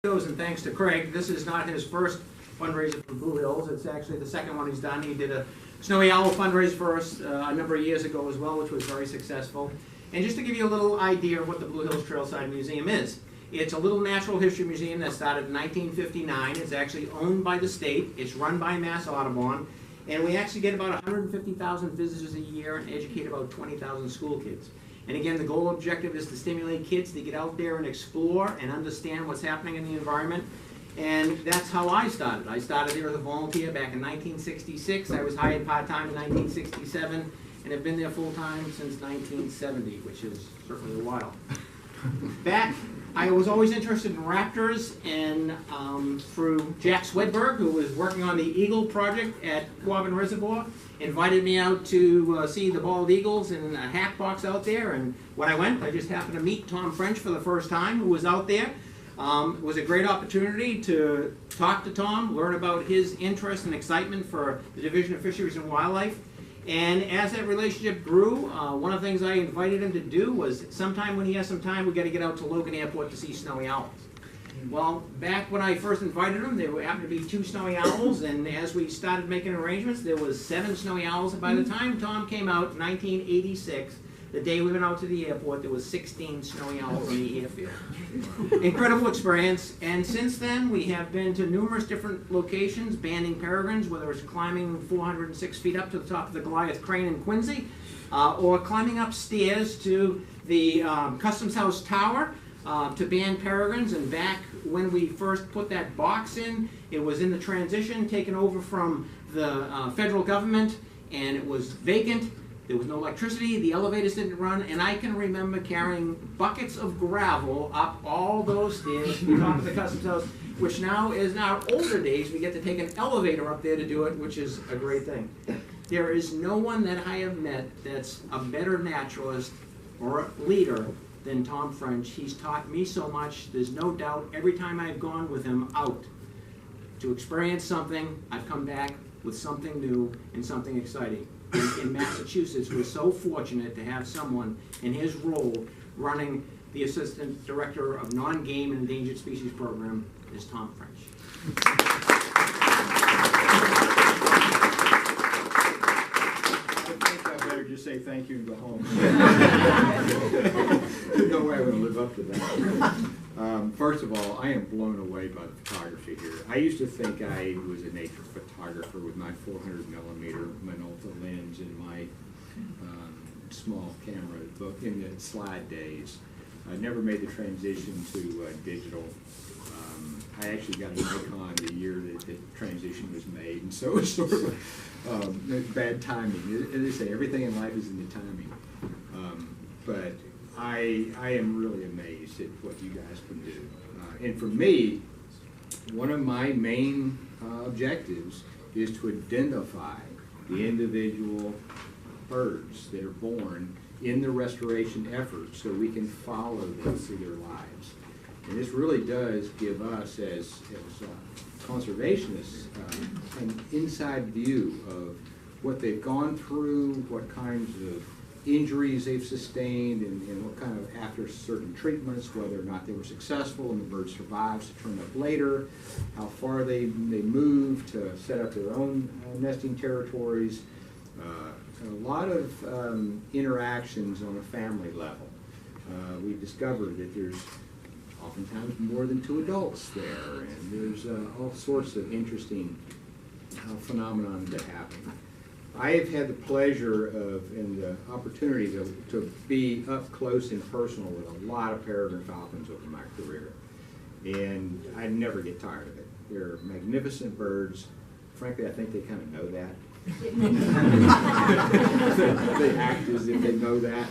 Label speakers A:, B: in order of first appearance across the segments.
A: And thanks to Craig, this is not his first fundraiser for Blue Hills. It's actually the second one he's done. He did a Snowy Owl fundraiser for us a number of years ago as well, which was very successful. And just to give you a little idea of what the Blue Hills Trailside Museum is, it's a little natural history museum that started in 1959. It's actually owned by the state. It's run by Mass Audubon. And we actually get about 150,000 visitors a year and educate about 20,000 school kids. And again, the goal objective is to stimulate kids to get out there and explore and understand what's happening in the environment. And that's how I started. I started there as a volunteer back in 1966. I was hired part-time in 1967 and have been there full-time since 1970, which is certainly a while. Back, I was always interested in raptors, and through Jack Swedberg, who was working on the Eagle project at Quabbin Reservoir, invited me out to see the bald eagles in a hack box out there. And when I went, I just happened to meet Tom French for the first time, who was out there. It was a great opportunity to talk to Tom, learn about his interest and excitement for the Division of Fisheries and Wildlife. And as that relationship grew, one of the things I invited him to do was sometime when he has some time, we got to get out to Logan Airport to see snowy owls. Well, back when I first invited him, there happened to be 2 snowy owls, and as we started making arrangements, there was 7 snowy owls. And by the time Tom came out in 1986, the day we went out to the airport, there was 16 snowy owls on the airfield. Incredible experience. And since then, we have been to numerous different locations, banding peregrines, whether it's climbing 406 feet up to the top of the Goliath Crane in Quincy, or climbing upstairs to the Customs House Tower to band peregrines. And back when we first put that box in, it was in the transition, taken over from the federal government, and it was vacant. There was no electricity, the elevators didn't run, and I can remember carrying buckets of gravel up all those stairs to the top of the Customs House, which now is in our older days, we get to take an elevator up there to do it, which is a great thing. There is no one that I have met that's a better naturalist or leader than Tom French. He's taught me so much. There's no doubt every time I've gone with him out to experience something, I've come back with something new and something exciting. In Massachusetts, we're so fortunate to have someone in his role running the Assistant Director of Non-Game and Endangered Species Program is Tom French.
B: I think I better just say thank you and go home. No way I'm going to live up to that. First of all, I am blown away by the photography here. I used to think I was a nature photographer with my 400 millimeter Minolta lens and my small camera book in the slide days. I never made the transition to digital. I actually got an Nikon the year that the transition was made, and so it's sort of bad timing. As they say, everything in life is in the timing. But I am really amazed at what you guys can do. And for me, one of my main objectives is to identify the individual birds that are born in the restoration effort so we can follow them through their lives. And this really does give us, as conservationists, an inside view of what they've gone through, what kinds of injuries they've sustained, and what kind of after certain treatments, whether or not they were successful and the bird survives to turn up later, how far they moved to set up their own nesting territories. A lot of interactions on a family level. We've discovered that there's oftentimes more than 2 adults there, and there's all sorts of interesting phenomenon that happen. I have had the pleasure of and the opportunity to be up close and personal with a lot of peregrine falcons over my career, and I never get tired of it. They're magnificent birds. Frankly, I think they kind of know that. They act as if they know that.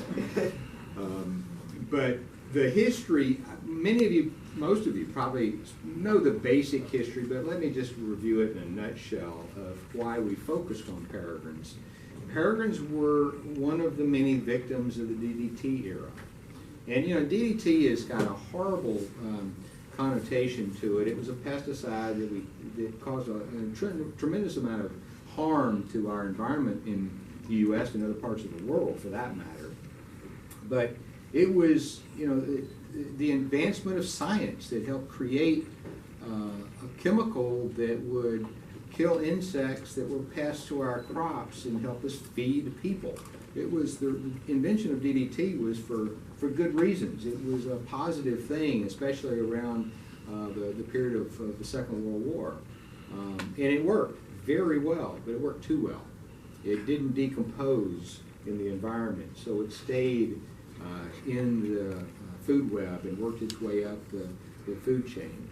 B: But the history, many of you, most of you probably know the basic history, but let me just review it in a nutshell of why we focused on peregrines. Peregrines were one of the many victims of the DDT era. And you know, DDT has got a horrible connotation to it. It was a pesticide that caused a tremendous amount of harm to our environment in the U.S. and other parts of the world, for that matter. But it was, you know, the advancement of science that helped create a chemical that would kill insects that were pests to our crops and help us feed people. It was the invention of DDT was for good reasons. It was a positive thing, especially around the period of the Second World War. And it worked very well, but it worked too well. It didn't decompose in the environment, so it stayed in the food web and worked its way up the food chain.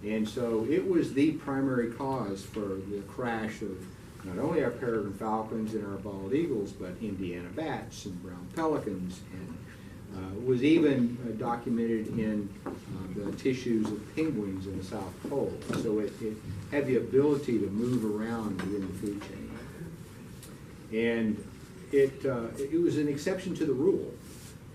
B: And so it was the primary cause for the crash of not only our peregrine falcons and our bald eagles, but Indiana bats and brown pelicans, and was even documented in the tissues of penguins in the South Pole. So it had the ability to move around within the food chain. And it was an exception to the rule.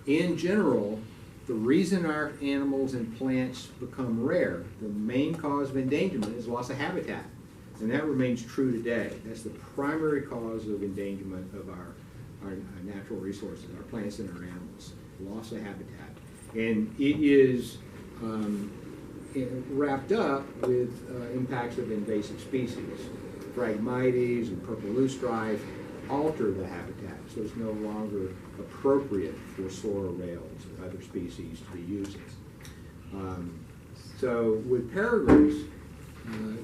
B: In general, the reason our animals and plants become rare, the main cause of endangerment is loss of habitat. And that remains true today. That's the primary cause of endangerment of our natural resources, our plants and our animals, loss of habitat. And it is wrapped up with impacts of invasive species. Phragmites and purple loosestrife alter the habitat, so it's no longer appropriate for soar rails or other species to be using. So with peregrines,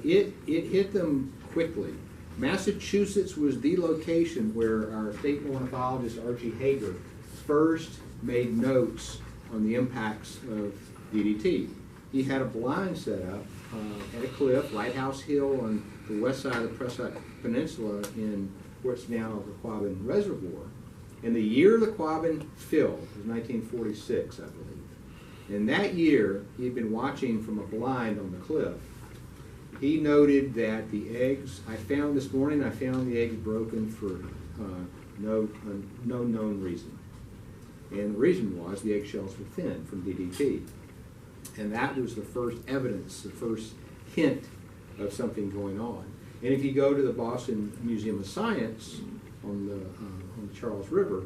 B: it hit them quickly. Massachusetts was the location where our state ornithologist Archie Hager first made notes on the impacts of DDT. He had a blind set up at a cliff, Lighthouse Hill, on the west side of the Prescott Peninsula in what's now the Quabbin Reservoir. And the year the Quabbin filled was 1946, I believe. And that year, he'd been watching from a blind on the cliff. He noted that the eggs, I found the eggs broken for no known reason. And the reason was the eggshells were thin from DDT. And that was the first evidence, the first hint of something going on. And if you go to the Boston Museum of Science on the Charles River,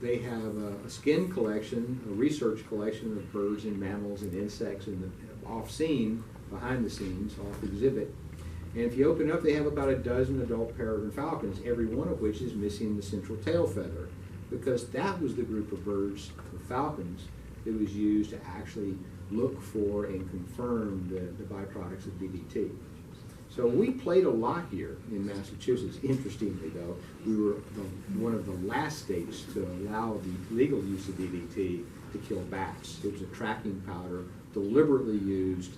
B: they have a skin collection, a research collection of birds and mammals and insects in the off-scene, behind the scenes, off exhibit. And if you open up, they have about a dozen adult peregrine falcons, every one of which is missing the central tail feather, because that was the group of birds, the falcons, that was used to actually look for and confirm the byproducts of DDT. So we played a lot here in Massachusetts. Interestingly, though, we were one of the last states to allow the legal use of DDT to kill bats. It was a tracking powder deliberately used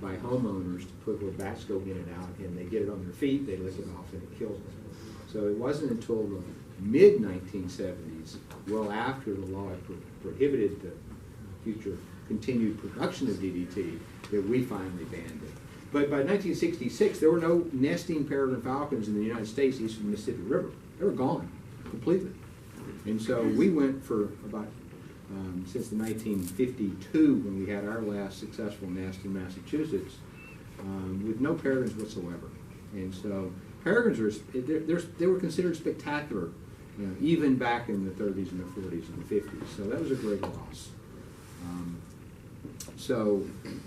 B: by homeowners to put where bats go in and out, and they get it on their feet, they lick it off, and it kills them. So it wasn't until the mid-1970s, well after the law had prohibited the future continued production of DDT, that we finally banned it. But by 1966, there were no nesting peregrine falcons in the United States east of the Mississippi River. They were gone completely. And so we went for about, since the 1952, when we had our last successful nest in Massachusetts, with no peregrines whatsoever. And so peregrines they were considered spectacular, even back in the 30s and the 40s and the 50s. So that was a great loss. So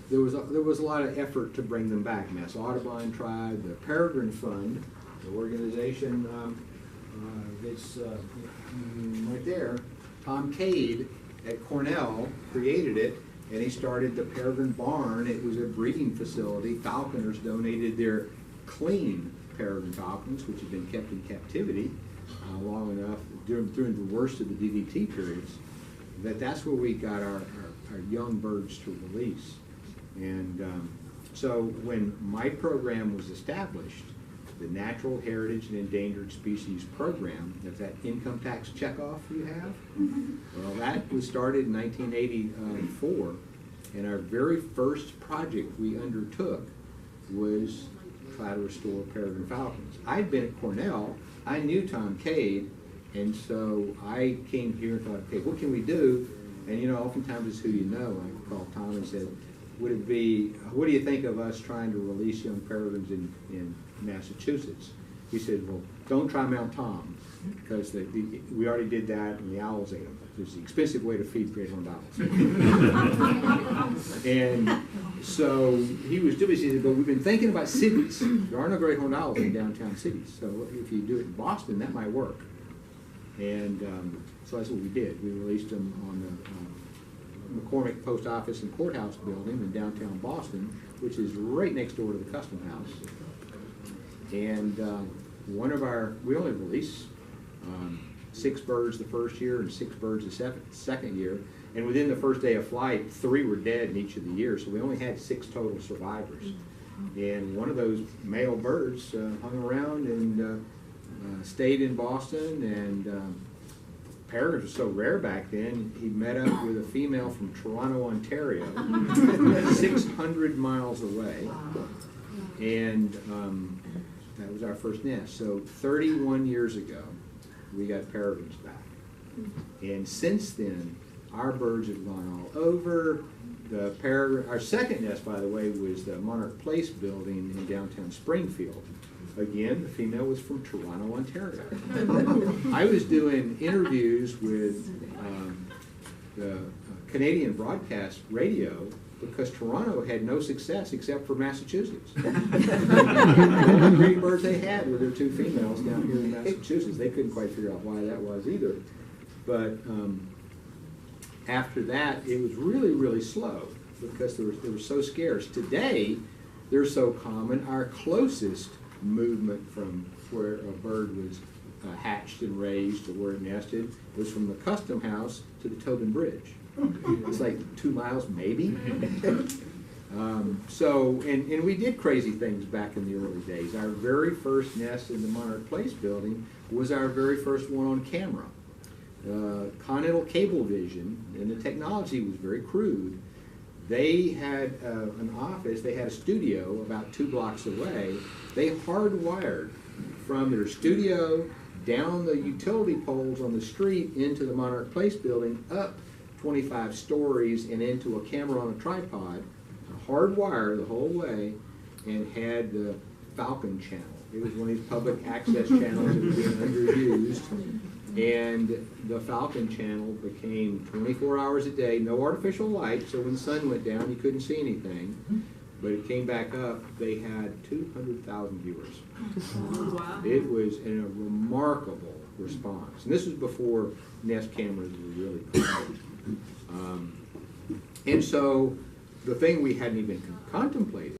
B: there was a lot of effort to bring them back. Mass Audubon tried, the Peregrine Fund, the organization that's right there. Tom Cade at Cornell created it, and he started the Peregrine Barn. It was a breeding facility. Falconers donated their clean peregrine falcons, which had been kept in captivity long enough during the worst of the DDT periods. That's where we got our young birds to release. And so when my program was established, the Natural Heritage and Endangered Species Program, that's that income tax checkoff you have, well, that was started in 1984, and our very first project we undertook was try to restore peregrine falcons. I'd been at Cornell, I knew Tom Cade, and so I came here and thought, okay, what can we do? And you know, oftentimes it's who you know. I called Tom and said, what do you think of us trying to release young peregrines in Massachusetts? He said, well, don't try Mount Tom, because we already did that and the owls ate them. It's the expensive way to feed great horned owls. And so he was doing, he said, but we've been thinking about cities. There are no great horned owls in downtown cities. So if you do it in Boston, that might work. And so that's what we did. We released them on the McCormick Post Office and Courthouse building in downtown Boston, which is right next door to the Custom House. And we only released 6 birds the first year and 6 birds the second year. And within the first day of flight, 3 were dead in each of the years. So we only had 6 total survivors. And one of those male birds hung around and stayed in Boston. And Peregrine was so rare back then, he met up with a female from Toronto, Ontario, 600 miles away. And that was our first nest. So 31 years ago, we got peregrines back. And since then, our birds have gone all over. Our second nest, by the way, was the Monarch Place building in downtown Springfield. Again, the female was from Toronto, Ontario. I was doing interviews with the Canadian Broadcast Radio because Toronto had no success except for Massachusetts. The three birds they had were their 2 females down here in Massachusetts. They couldn't quite figure out why that was either. But after that, it was really, really slow because they were so scarce. Today, they're so common. Our closest movement from where a bird was hatched and raised to where it nested was from the Custom House to the Tobin Bridge. It's like 2 miles, maybe. And we did crazy things back in the early days. Our very first nest in the Monarch Place building was our very first one on camera. Continental Cablevision, and the technology was very crude. They had an office, they had a studio about 2 blocks away. They hardwired from their studio down the utility poles on the street into the Monarch Place building, up 25 stories and into a camera on a tripod, hardwire the whole way, and had the Falcon channel. It was one of these public access channels that was being underused. And the Falcon channel became 24 hours a day, no artificial light, so when the sun went down, you couldn't see anything. But it came back up, they had 200,000 viewers.
C: Wow.
B: It was a remarkable response. And this was before Nest cameras were really common. And so the thing we hadn't even contemplated